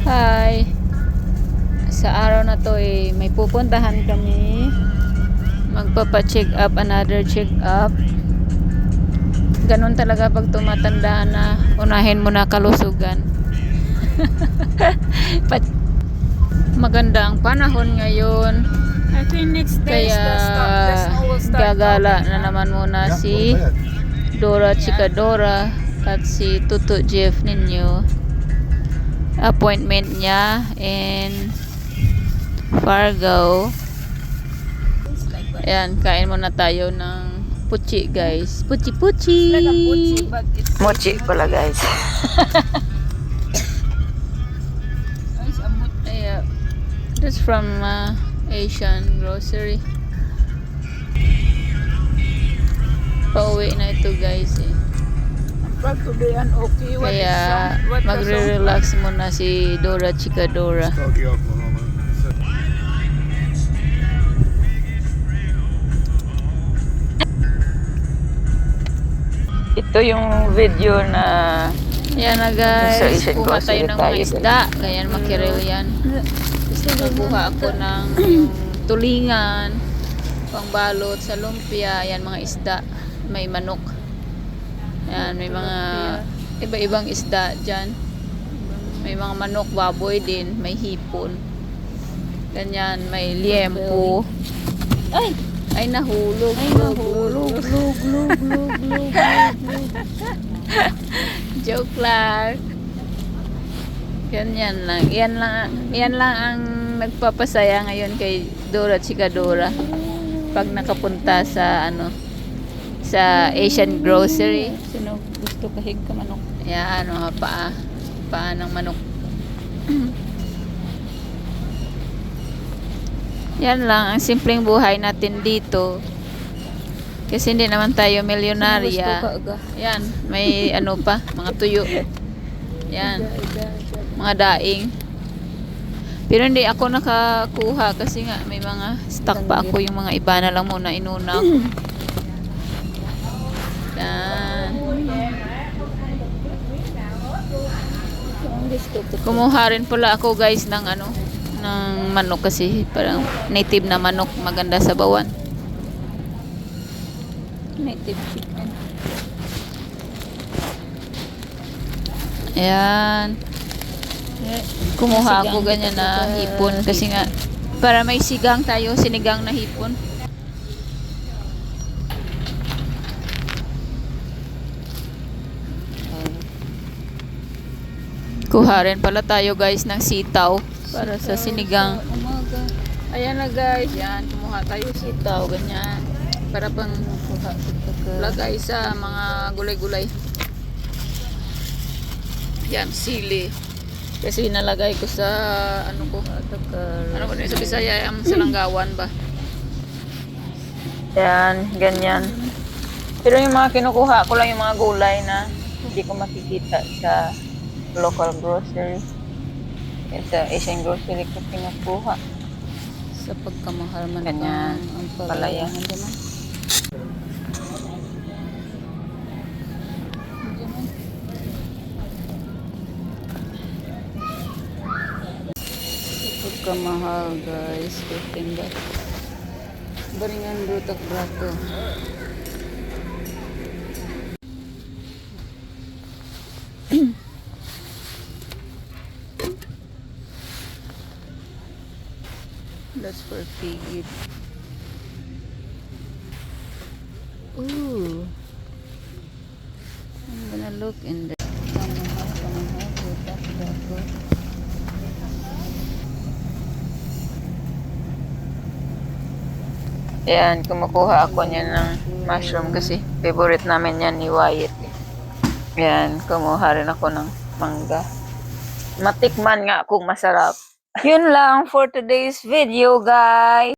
Hi! Sa araw na to may pupuntahan kami. Magpapa-check up, another check up. Ganun talaga pag tumatanda na, unahin mo na kalusugan. Maganda ang panahon ngayon. I think next day Kaya gagala na naman muna si Dora Chikadora at si Tutu Jeff ninyo. Appointment niya in Fargo. Ayan, kain muna tayo ng puchi, guys. Puchi. Mochi pala, guys. That's from Asian grocery. Pauwi na ito, guys. Kaya magre-relax muna si Dora Chikadora. Ito yung video na yan na, guys. Kuha tayo ng mga isda. Kaya makiril yan. Gusto kuha ako ng yung tulingan, pangbalot sa lumpia. Yan mga isda. May manok. Yan, may mga iba-ibang isda dyan. May mga manok, baboy din. May hipon. Ganyan, may liempo. Ay, nahulog. Joke lang. Ganyan lang. Yan lang ang nagpapasaya ngayon kay Dora Chikadora. Pag nakapunta sa sa Asian grocery. Sino gusto kahig ka manok? Yan, paa ng manok. Yan lang ang simpleng buhay natin dito. Kasi hindi naman tayo milyonarya. Yan, may pa, mga tuyo. Yan, mga daing. Pero hindi ako nakakuha kasi nga may mga stock pa ako, yung mga iba na lang muna inuna ko. Yan. Kumuha rin pala ako, guys, ng ng manok kasi parang native na manok, maganda sa bawan. Native chicken. Ayan. Kumuha ako ganyan na hipon kasi nga para may sigang tayo, sinigang na hipon. Kuha rin pala tayo, guys, ng sitaw para sa sinigang. Ayan na, guys. Yan, kumuha tayo sitaw, ganyan. Para pang lagay sa mga gulay-gulay. Yan, sili. Kasi nalagay ko sa ko sa Bisaya, ang salanggawan ba. Yan, ganyan. Pero yung mga kinukuha ko lang yung mga gulay na hindi ko makikita sa local grocery. Sa Asian grocery ko pinukuha. Sa pagkamahal man ganyan ang palaya naman. Pagkamahal, guys, 15 baht. Baringan butak brato. That's for piggy. Ooh. I'm gonna look in there. Ayan, kumukuha ako niyan ng mushroom kasi favorite namin yan ni Wyatt. Ayan, kumuha rin ako ng mangga. Matikman nga kung masarap. Yun lang for today's video, guys.